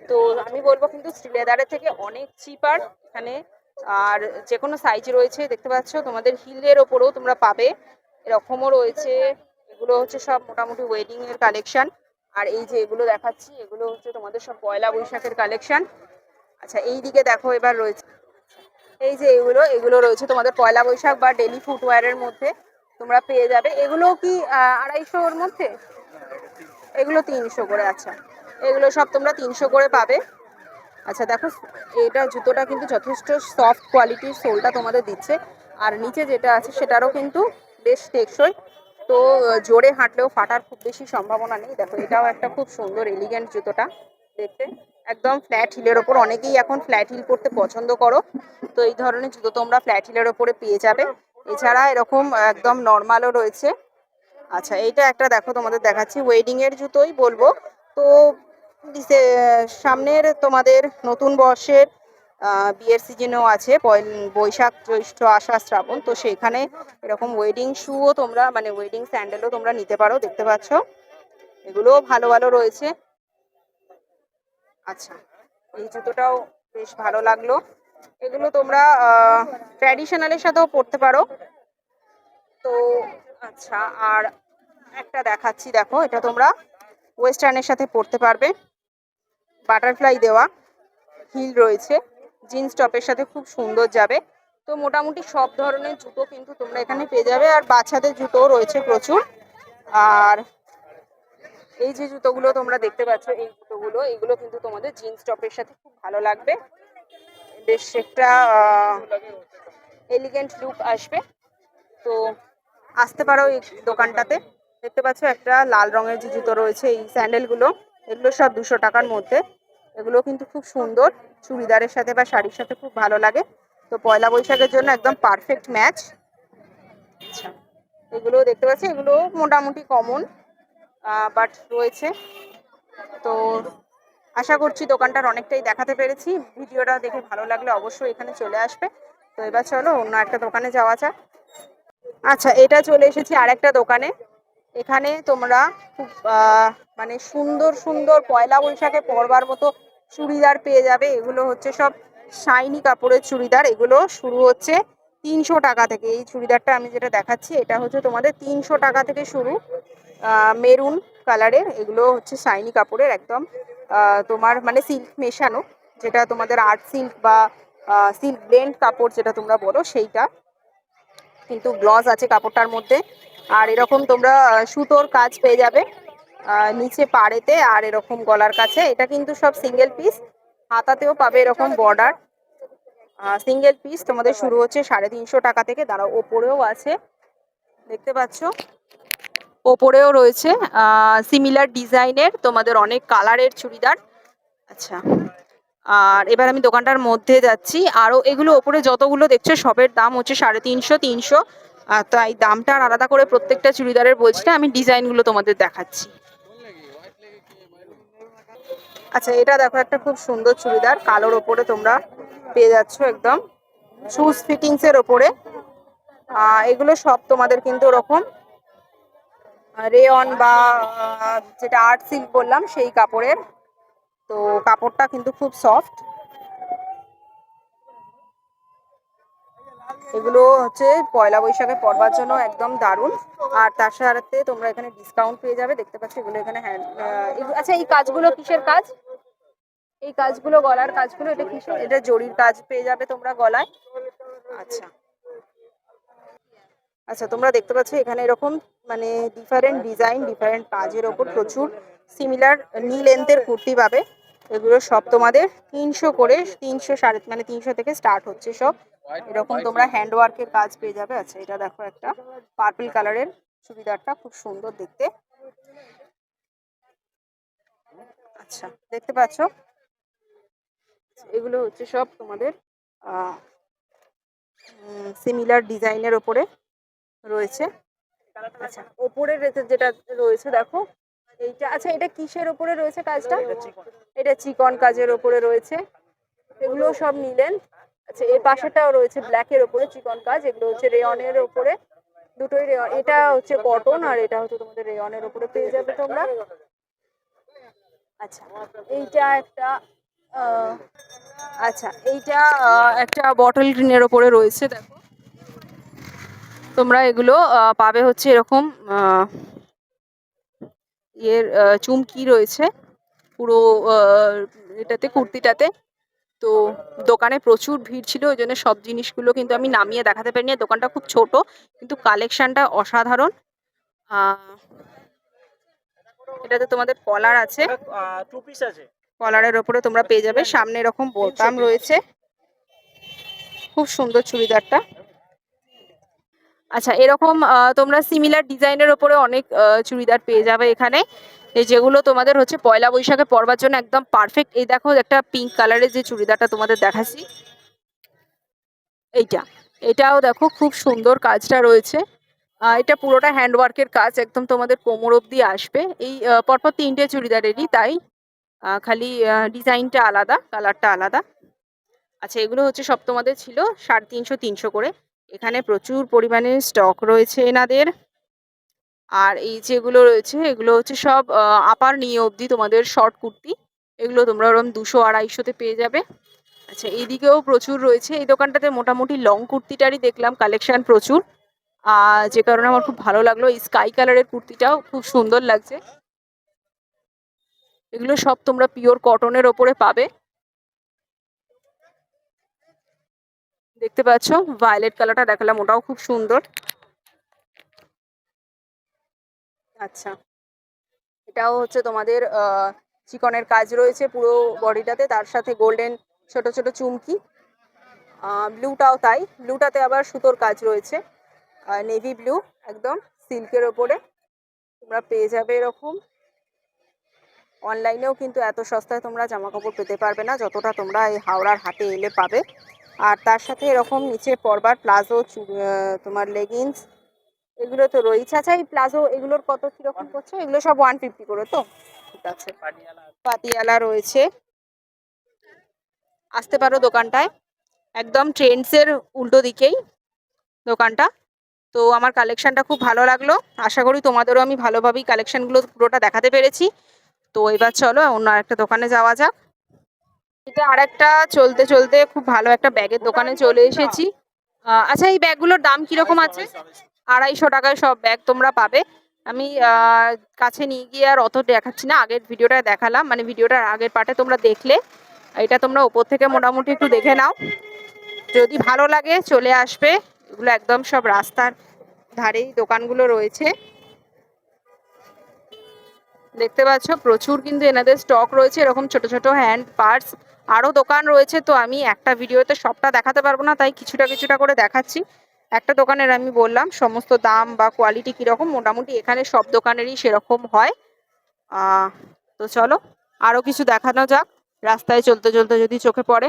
Speaker 2: তো আমি বলবো কিন্তু শ্রীলেদারের থেকে অনেক চিপার এখানে। আর যে কোনো সাইজ রয়েছে, দেখতে পাচ্ছ তোমাদের হিলের ওপরেও তোমরা পাবে, এরকমও রয়েছে। এগুলো হচ্ছে সব মোটামুটি ওয়েডিং এর কালেকশন। আর এই যে এগুলো দেখাচ্ছি, এগুলো হচ্ছে তোমাদের সব পয়লা বৈশাখের কালেকশন। আচ্ছা, এই দিকে দেখো এবার রয়েছে এই যে এগুলো এগুলো রয়েছে তোমাদের পয়লা বৈশাখ বা ডেলি ফুটওয়্যারের মধ্যে তোমরা পেয়ে যাবে। এগুলো কি 250-ওর মধ্যে? এগুলো 300 করে। আচ্ছা, এগুলো সব তোমরা 300 করে পাবে। আচ্ছা দেখো, এটা জুতোটা কিন্তু যথেষ্ট সফট কোয়ালিটির, সোলটা তোমাদের দিচ্ছে। আর নিচে যেটা আছে সেটারও কিন্তু বেশ টেকসই। তো জোরে হাঁটলেও ফাটার খুব বেশি সম্ভাবনা নেই। দেখো, এটাও একটা খুব সুন্দর এলিগেন্ট জুতোটা দেখতে, একদম ফ্ল্যাট হিলের ওপর। অনেকেই এখন ফ্ল্যাট হিল পরতে পছন্দ করো, তো এই ধরনের জুতো তোমরা ফ্ল্যাট হিলের ওপরে পেয়ে যাবে। এছাড়া এরকম একদম নর্মালও রয়েছে। আচ্ছা, এইটা একটা দেখো তোমাদের দেখাচ্ছি, ওয়েডিং এর জুতোই বলবো। তো সামনের তোমাদের নতুন বর্ষের বিয়ের সিজনও আছে, বৈশাখ জ্যৈষ্ঠ আষাঢ় শ্রাবণ। তো সেখানে এরকম ওয়েডিং শুও তোমরা, মানে ওয়েডিং স্যান্ডেলও তোমরা নিতে পারো। দেখতে পাচ্ছ এগুলোও ভালো ভালো রয়েছে। আচ্ছা, এই জুতোটাও বেশ ভালো লাগলো। এগুলো তোমরা ট্র্যাডিশনালের সাথেও পরতে পারো। তো আচ্ছা, আর একটা দেখাচ্ছি, দেখো এটা তোমরা ওয়েস্টার্নের সাথে পরতে পারবে। বাটারফ্লাই দেওয়া হিল রয়েছে, জিন্স টপের সাথে খুব সুন্দর যাবে। তো মোটামুটি সব ধরনের জুতো কিন্তু তোমরা এখানে পেয়ে যাবে। আর বাচ্চাদের জুতোও রয়েছে প্রচুর। আর এই যে জুতোগুলো তোমরা দেখতে পাচ্ছ, এই জুতোগুলো এগুলো কিন্তু তোমাদের জিন্স টপের সাথে খুব ভালো লাগবে। বেশ একটা এলিগেন্ট লুক আসবে। তো আসতে পারো এই দোকানটাতে। দেখতে পাচ্ছ একটা লাল রঙের যে জুতো রয়েছে, এই স্যান্ডেলগুলো, এগুলো সব 200 টাকার মধ্যে। এগুলো কিন্তু খুব সুন্দর, চুড়িদারের সাথে বা শাড়ির সাথে খুব ভালো লাগে। তো পয়লা বৈশাখের জন্য একদম পারফেক্ট ম্যাচ। আচ্ছা, এগুলো দেখতে পাচ্ছি, এগুলো মোটামুটি কমন বাট রয়েছে। তো আশা করছি দোকানটার অনেকটাই দেখাতে পেরেছি। ভিডিওটা দেখে ভালো লাগলে অবশ্যই এখানে চলে আসবে। তো এবার চলো অন্য একটা দোকানে যাওয়া যাক। আচ্ছা, এটা চলে এসেছি আর একটা দোকানে। এখানে তোমরা খুব মানে সুন্দর সুন্দর পয়লা বৈশাখে পরবার মতো চুড়িদার পেয়ে যাবে। এগুলো হচ্ছে সব শাইনি কাপড়ের চুড়িদার। এগুলো শুরু হচ্ছে 300 টাকা থেকে। এই চুড়িদারটা আমি যেটা দেখাচ্ছি, এটা হচ্ছে তোমাদের 300 টাকা থেকে শুরু। মেরুন কালারের, এগুলো হচ্ছে শাইনি কাপড়ের একদম। তোমার মানে সিল্ক মেশানো, যেটা তোমাদের আর্ট সিল্ক বা সিল্ক ব্লেন্ড কাপড় যেটা তোমরা বলো, সেইটা কিন্তু গ্লস আছে কাপড়টার মধ্যে। আর এরকম তোমরা সুতোর কাজ পেয়ে যাবে নিচে পাড়েতে, আর এরকম গলার কাছে। এটা কিন্তু সব সিঙ্গেল পিস, হাতাতেও পাবে এরকম বর্ডার। সিঙ্গেল পিস তোমাদের শুরু হচ্ছে 350 টাকা থেকে। দাঁড়াও, ওপরেও আছে, দেখতে পাচ্ছ ওপরেও রয়েছে সিমিলার ডিজাইনের তোমাদের অনেক কালারের চুড়িদার। আচ্ছা, আর এবার আমি দোকানটার মধ্যে যাচ্ছি। আরও এগুলো ওপরে যতগুলো দেখছো সবের দাম হচ্ছে 350-300। তাই দামটা আর আলাদা করে প্রত্যেকটা চুড়িদারের বলছি না, আমি ডিজাইনগুলো তোমাদের দেখাচ্ছি। আচ্ছা, এটা দেখো একটা খুব সুন্দর চুড়িদার, কালোর ওপরে তোমরা পেয়ে যাচ্ছ একদম শুজ ফিটিংসের ওপরে। এগুলো সব তোমাদের কিন্তু ওরকম রেয়ন বা যেটা আর্ট সিল্ক বললাম সেই কাপড়ের। তো কাপড়টা কিন্তু খুব সফট। এগুলো হচ্ছে পয়লা বৈশাখে পরবার জন্য একদম দারুণ। আর তার সাথে তোমরা এখানে ডিসকাউন্ট পেয়ে যাবে। দেখতে পাচ্ছ এগুলো এখানে আচ্ছা, এই কাজগুলো কিসের কাজ? এই কাজগুলো গলার কাজগুলো, এটা কিসের? এটা জরির কাজ পেয়ে যাবে তোমরা গলায়। আচ্ছা আচ্ছা, তোমরা দেখতে পাচ্ছ এখানে এরকম মানে ডিফারেন্ট ডিজাইন, ডিফারেন্ট কাজের ওপর প্রচুর সিমিলার নি লেন্থের কুর্তি পাবে। এগুলো সব তোমাদের 300 করে, 300 মানে 300 থেকে স্টার্ট হচ্ছে সব। এরকম তোমরা হ্যান্ড ওয়ার্কের কাজ পেয়ে যাবে। আচ্ছা, এটা দেখো একটা পার্পল কালারের চুড়িদারটা খুব সুন্দর দেখতে। আচ্ছা, দেখতে পাচ্ছ এগুলো হচ্ছে সব তোমাদের সিমিলার ডিজাইনের ওপরে রয়েছে। আচ্ছা, ওপরের যেটা রয়েছে দেখো এইটা। আচ্ছা, এটা কিসের ওপরে রয়েছে কাজটা? এটা চিকন কাজের ওপরে রয়েছে। এগুলো সব নিলেন। আচ্ছা, এর পাশেটাও রয়েছে ব্ল্যাকের ওপরে চিকন কাজ, এগুলো হচ্ছে রেয়নের ওপরে, দুটোই রেয়ন। এটা হচ্ছে কটন আর এটা হচ্ছে তোমাদের রেয়নের ওপরে পেয়ে যাবে তোমরা। আচ্ছা, এইটা একটা আহ, আচ্ছা এইটা একটা বটল গ্রিনের ওপরে রয়েছে, দেখো তোমরা এগুলো পাবে হচ্ছে এরকম চুমকি রয়েছে পুরো এটাতে, কুর্তিটাতে। তো দোকানে প্রচুর ভিড় ছিল, ওই জন্য সব জিনিসগুলো কিন্তু আমি নামিয়ে দেখাতে পারিনি। দোকানটা খুব ছোট কিন্তু কালেকশনটা অসাধারণ। এটাতে তোমাদের কলার আছে,
Speaker 4: টু পিস আছে।
Speaker 2: কলারের ওপরে তোমরা পেয়ে যাবে, সামনে এরকম বোতাম রয়েছে, খুব সুন্দর চুড়িদারটা। আচ্ছা, এরকম তোমরা সিমিলার ডিজাইনের ওপরে অনেক চুড়িদার পেয়ে যাবে এখানে, এই যেগুলো তোমাদের হচ্ছে পয়লা বৈশাখে পরবার জন্য একদম পারফেক্ট। এই দেখো একটা পিঙ্ক কালারের যে চুড়িদারটা তোমাদের দেখাচ্ছি, এটাও দেখো খুব সুন্দর কাজটা রয়েছে। এটা পুরোটা হ্যান্ডওয়ার্কের কাজ, একদম তোমাদের কোমর অবধি আসবে। এই পরপর 3টে চুড়িদারেরই তাই, খালি ডিজাইনটা আলাদা, কালারটা আলাদা। আচ্ছা, এগুলো হচ্ছে সব তোমাদের ছিল 350 300 করে। এখানে প্রচুর পরিমাণে স্টক রয়েছে এনাদের। আর এই যেগুলো রয়েছে এগুলো হচ্ছে সব আপার নিয়ে অবধি তোমাদের শর্ট কুর্তি, এগুলো তোমরা ওরকম 200-250-তে পেয়ে যাবে। আচ্ছা, এইদিকেও প্রচুর রয়েছে। এই দোকানটাতে মোটামুটি লং কুর্তিটারই দেখলাম কালেকশন প্রচুর, যে কারণে আমার খুব ভালো লাগলো। এই স্কাই কালারের কুর্তিটাও খুব সুন্দর লাগছে। এগুলো সব তোমরা পিওর কটনের ওপরে পাবে। দেখতে পাচ্ছ ভায়োলেট কালারটা দেখালাম, ওটাও খুব সুন্দর। আচ্ছা, এটাও হচ্ছে তোমাদের চিকনের কাজ রয়েছে পুরো বডিটাতে, তার সাথে গোল্ডেন ছোট ছোট চুমকি। ব্লুটাও তাই, ব্লুটাতে আবার সুতোর কাজ রয়েছে, নেভি ব্লু একদম সিল্কের ওপরে তোমরা পেয়ে যাবে এরকম। অনলাইনেও কিন্তু এত সস্তায় তোমরা জামা কাপড় পেতে পারবে না যতটা তোমরা এই হাওড়ার হাটে এলে পাবে। আর তার সাথে এরকম নিচে পরবার প্লাজো, তোমার লেগিংস, এগুলো তো রয়েছে। আচ্ছা, এই প্লাজো এগুলোর কত কিরকম করছে? এগুলো সব 150 করে তো? ঠিক আছে, পাতিয়ালা রয়েছে, আসতে পারো দোকানটায়, একদম ট্রেন্ডসের উল্টো দিকেই দোকানটা। তো আমার কালেকশনটা খুব ভালো লাগলো, আশা করি তোমাদেরও আমি ভালোভাবেই কালেকশনগুলো পুরোটা দেখাতে পেরেছি। তো এবার চলো অন্য আরেকটা দোকানে যাওয়া যাক। এটা আরেকটা চলতে চলতে খুব ভালো একটা ব্যাগের দোকানে চলে এসেছি। আচ্ছা, এই ব্যাগগুলোর দাম কিরকম আছে? 250 টাকায় সব ব্যাগ তোমরা পাবে। আমি কাছে নিয়ে গিয়ে আর অত দেখাচ্ছি না, আগের ভিডিওটা দেখালাম, মানে ভিডিওটার আগের পার্টে তোমরা দেখলে। এটা তোমরা উপর থেকে মোটামুটি একটু দেখে নাও, যদি ভালো লাগে চলে আসবে। এগুলো একদম সব রাস্তার ধারেই দোকানগুলো রয়েছে, দেখতে পাচ্ছ প্রচুর কিন্তু এনাদের স্টক রয়েছে এরকম ছোট ছোট হ্যান্ড পার্টস। আরও দোকান রয়েছে, তো আমি একটা ভিডিওতে সবটা দেখাতে পারবো না, তাই কিছুটা কিছুটা করে দেখাচ্ছি। একটা দোকানের আমি বললাম সমস্ত দাম বা কোয়ালিটি কীরকম, মোটামুটি এখানে সব দোকানেরই সেরকম হয়। তো চলো আরও কিছু দেখানো যাক, রাস্তায় চলতে চলতে যদি চোখে পড়ে।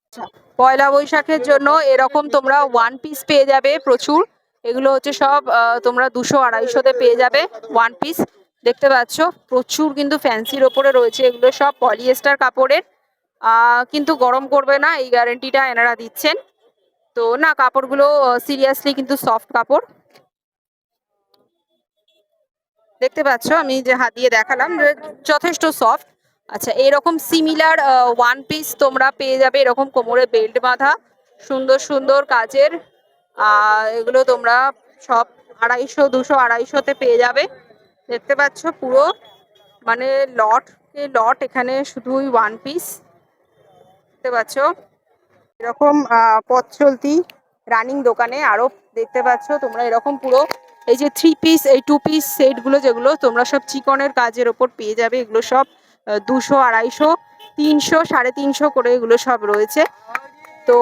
Speaker 2: আচ্ছা, পয়লা বৈশাখের জন্য এরকম তোমরা 1 পিস পেয়ে যাবে প্রচুর। এগুলো হচ্ছে সব তোমরা 200-250-তে পেয়ে যাবে 1 পিস। দেখতে পাচ্ছ প্রচুর কিন্তু ফ্যান্সির ওপরে রয়েছে, এগুলো সব পলিয়েস্টার কাপড়ের, কিন্তু গরম করবে না এই গ্যারেন্টিটা এনারা দিচ্ছেন। তো না, কাপড়গুলো সিরিয়াসলি কিন্তু সফট কাপড়, দেখতে পাচ্ছ আমি যে হাত দিয়ে দেখালাম যথেষ্ট সফট। আচ্ছা, এরকম সিমিলার 1 পিস তোমরা পেয়ে যাবে এরকম কোমরে বেল্ট বাঁধা, সুন্দর সুন্দর কাজের। এগুলো তোমরা সব 250-200-250-তে পেয়ে যাবে। দেখতে পাচ্ছ পুরো মানে লট, এখানে শুধুই 1 পিস। দেখতে পাচ্ছ এরকম পথ চলতি রানিং দোকানে আরো দেখতে পাচ্ছ তোমরা এরকম পুরো এই যে 3 পিস, এই 2 পিস সেটগুলো যেগুলো তোমরা সব চিকনের কাজের ওপর পেয়ে যাবে, এগুলো সব 200-250-300-350 করে এগুলো সব রয়েছে। তো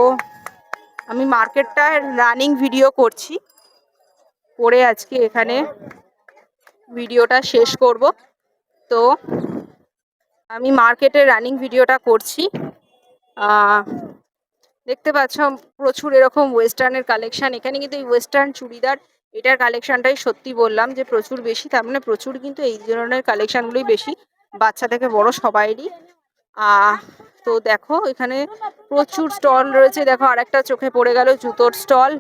Speaker 2: আমি মার্কেটটা রানিং ভিডিও করছি, করে আজকে এখানে ভিডিওটা শেষ করব। তো আমি মার্কেটের রানিং ভিডিওটা করছি। দেখতে পাচ্ছ প্রচুর এরকম ওয়েস্টার্নের কালেকশন এখানে, কিন্তু এই ওয়েস্টার্ন চুড়িদার এটার কালেকশনটাই সত্যি বললাম যে প্রচুর বেশি, তার মানে প্রচুর কিন্তু এই ধরনের কালেকশনগুলোই বেশি, বাচ্চা থেকে বড় সবাইরই। আহ তো দেখো এখানে প্রচুর স্টল রয়েছে। দেখো আরেকটা চোখে পড়ে গেল, জুতোর স্টল।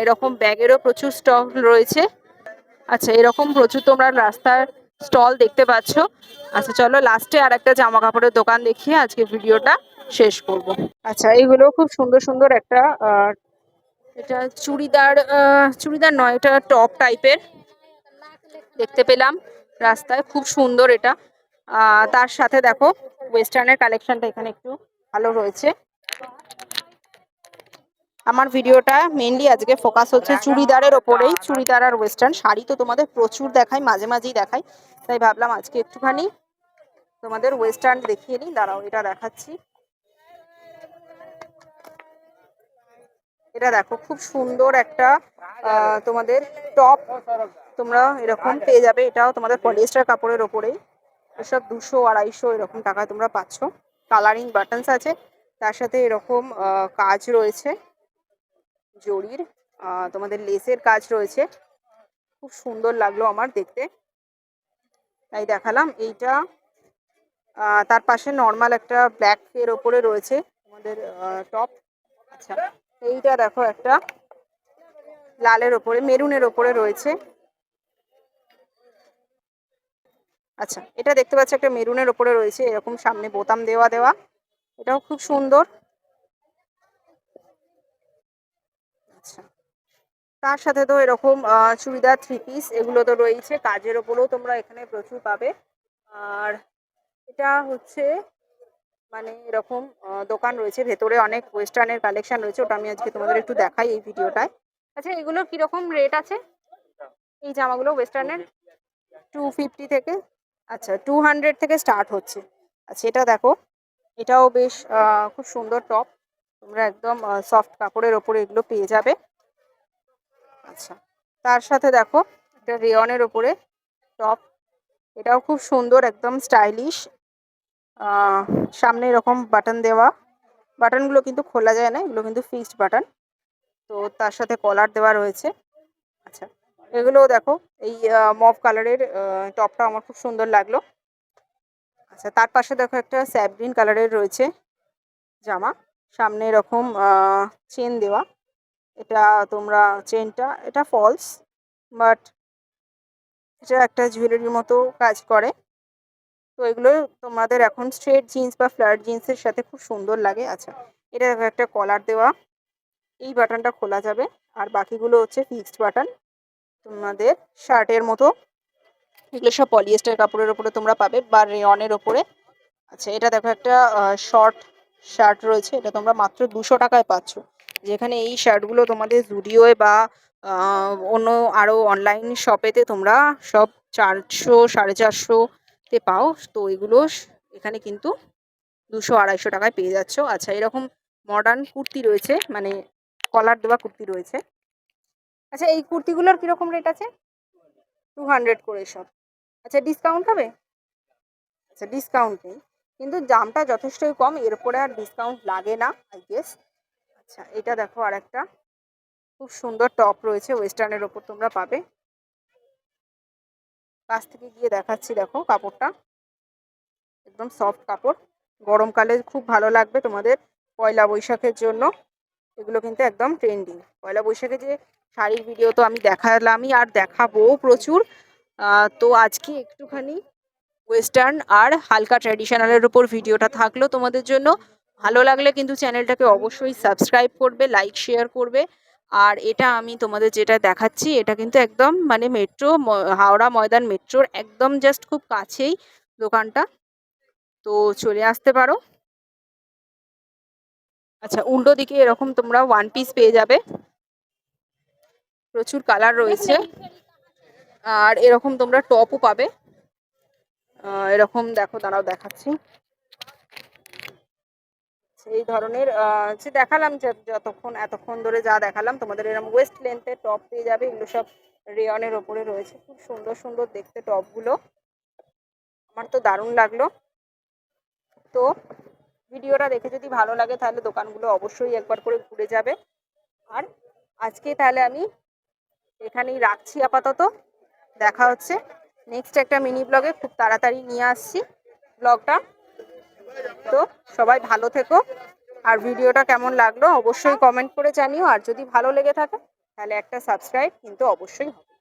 Speaker 2: এরকম ব্যাগেরও প্রচুর স্টল রয়েছে। আচ্ছা, এরকম প্রচুর তোমরা রাস্তার স্টল দেখতে পাচ্ছ। আচ্ছা চলো লাস্টে আর একটা জামা কাপড়ের দোকান দেখিয়ে আজকে ভিডিওটা শেষ করব। আচ্ছা, এইগুলো খুব সুন্দর সুন্দর একটা এটা চুড়িদার, চুড়িদার নয়, এটা টপ টাইপের দেখতে পেলাম রাস্তায়, খুব সুন্দর এটা। তার সাথে দেখো ওয়েস্টার্নের কালেকশনটা এখানে একটু ভালো রয়েছে। আমার ভিডিওটা মেইনলি আজকে ফোকাস হচ্ছে চুড়িদারের ওপরেই, চুড়িদার আর ওয়েস্টার্ন। শাড়ি তো তোমাদের প্রচুর দেখাই, মাঝে মাঝেই দেখাই, তাই ভাবলাম আজকে একটুখানি তোমাদের ওয়েস্টার্ন দেখিয়ে নিই। দাঁড়াও, এটা দেখাচ্ছি। এটা দেখো খুব সুন্দর একটা তোমাদের টপ তোমরা এরকম পেয়ে যাবে। এটাও তোমাদের পলিয়েস্টার কাপড়ের ওপরেই। এসব 200-250 এরকম টাকায় তোমরা পাচ্ছ। কালারিং বাটনস আছে, তার সাথে এরকম কাজ রয়েছে জরির, তোমাদের লেসের কাজ রয়েছে। খুব সুন্দর লাগলো আমার দেখতে, তাই দেখালাম এইটা। তার পাশে নর্মাল একটা ব্ল্যাক এর ওপরে রয়েছে তোমাদের টপ। আচ্ছা, এইটা দেখো একটা লালের ওপরে, মেরুনের ওপরে রয়েছে। আচ্ছা, এটা দেখতে পাচ্ছ একটা মেরুনের ওপরে রয়েছে, এরকম সামনে বোতাম দেওয়া দেওয়া। এটাও খুব সুন্দর। আচ্ছা, তার সাথে তো এরকম চুড়িদার, থ্রি পিস এগুলো তো রয়েছে, কাজের ওপরেও তোমরা এখানে প্রচুর পাবে। আর এটা হচ্ছে মানে এরকম দোকান রয়েছে, ভেতরে অনেক ওয়েস্টার্নের কালেকশন রয়েছে, ওটা আমি আজকে তোমাদের একটু দেখাই এই ভিডিওটায়। আচ্ছা, এগুলো কিরকম রেট আছে এই জামাগুলো ওয়েস্টার্নের? 250 থেকে, আচ্ছা 200 থেকে স্টার্ট হচ্ছে। আচ্ছা, এটা দেখো, এটাও বেশ খুব সুন্দর টপ। তোমরা একদম সফট কাপড়ের ওপরে এগুলো পেয়ে যাবে। আচ্ছা, তার সাথে দেখো এটা রেয়নের ওপরে টপ। এটাও খুব সুন্দর, একদম স্টাইলিশ। সামনে এরকম বাটন দেওয়া, বাটনগুলো কিন্তু খোলা যায় না, এগুলো কিন্তু ফিক্সড বাটন। তো তার সাথে কলার দেওয়া রয়েছে। আচ্ছা, এগুলোও দেখো, এই মভ কালারের টপটা আমার খুব সুন্দর লাগলো। আচ্ছা, তার পাশে দেখো একটা স্যাপ গ্রিন কালারের রয়েছে জামা, সামনে এরকম চেন দেওয়া। এটা তোমরা চেনটা, এটা ফলস, বাট এটা একটা জুয়েলারির মতো কাজ করে। তো এগুলো তোমাদের এখন স্ট্রেট জিন্স বা ফ্ল্যাট জিন্সের সাথে খুব সুন্দর লাগে। আচ্ছা, এটা দেখো একটা কলার দেওয়া, এই বাটনটা খোলা যাবে, আর বাকিগুলো হচ্ছে ফিক্সড বাটন তোমাদের শার্টের মতো। এগুলো সব পলিয়েস্টার কাপড়ের ওপরে তোমরা পাবে বা রেয়নের ওপরে। আচ্ছা, এটা দেখো একটা শর্ট শার্ট রয়েছে, এটা তোমরা মাত্র 200 টাকায় পাচ্ছ। যেখানে এই শার্টগুলো তোমাদের জুডিওয়ে বা অন্য আরও অনলাইন শপেতে তোমরা সব 400-450 পাও। তো এগুলো এখানে কিন্তু 200-250 টাকায় পেয়ে যাচ্ছ। আচ্ছা, এরকম মডার্ন কুর্তি রয়েছে, মানে কলার দেওয়া কুর্তি রয়েছে। আচ্ছা, এই কুর্তিগুলোর কিরকম রেট আছে? 200 করে সব। আচ্ছা, ডিসকাউন্ট হবে? আচ্ছা, ডিসকাউন্ট নেই, কিন্তু দামটা যথেষ্টই কম, এরপরে আর ডিসকাউন্ট লাগে না আই গেস। আচ্ছা, এটা দেখো আর একটা খুব সুন্দর টপ রয়েছে, ওয়েস্টার্নের ওপর তোমরা পাবে। কাছ থেকে গিয়ে দেখাচ্ছি, দেখো কাপড়টা একদম সফট কাপড়, গরমকালে খুব ভালো লাগবে তোমাদের। পয়লা বৈশাখের জন্য এগুলো কিন্তু একদম ট্রেন্ডিং। পয়লা বৈশাখে যে শাড়ির ভিডিও তো আমি দেখালামই, আর দেখাবো প্রচুর। তো আজকে একটুখানি ওয়েস্টার্ন আর হালকা ট্র্যাডিশনালের উপর ভিডিওটা থাকলো তোমাদের জন্য। ভালো লাগলে কিন্তু চ্যানেলটাকে অবশ্যই সাবস্ক্রাইব করবে, লাইক শেয়ার করবে। আর এটা আমি তোমাদের যেটা দেখাচ্ছি, এটা কিন্তু একদম মানে মেট্রো, হাওড়া ময়দান মেট্রোর একদম জাস্ট খুব কাছেই দোকানটা, তো চলে আসতে পারো। আচ্ছা, উল্টো দিকে এরকম তোমরা ওয়ান পিস পেয়ে যাবে, প্রচুর কালার রয়েছে। আর এরকম তোমরা টপও পাবে। এরকম দেখো, দাঁড়াও দেখাচ্ছি। এই ধরনের যে দেখালাম, যতক্ষণ এতক্ষণ ধরে যা দেখালাম তোমাদের, এরকম ওয়েস্ট লেন্থের টপ পেয়ে যাবে। এগুলো সব রেয়নের ওপরে রয়েছে, খুব সুন্দর সুন্দর দেখতে টপগুলো, আমার তো দারুণ লাগলো। তো ভিডিওটা দেখে যদি ভালো লাগে তাহলে দোকানগুলো অবশ্যই একবার করে ঘুরে যাবে। আর আজকে তাহলে আমি এখানেই রাখছি আপাতত। দেখা হচ্ছে নেক্সট একটা মিনি ব্লগে, খুব তাড়াতাড়ি নিয়ে আসছি ব্লগটা। তো সবাই ভালো থেকো, আর ভিডিওটা কেমন লাগলো অবশ্যই কমেন্ট করে জানিও, আর যদি ভালো লেগে থাকে তাহলে একটা সাবস্ক্রাইব কিন্তু অবশ্যই হবে।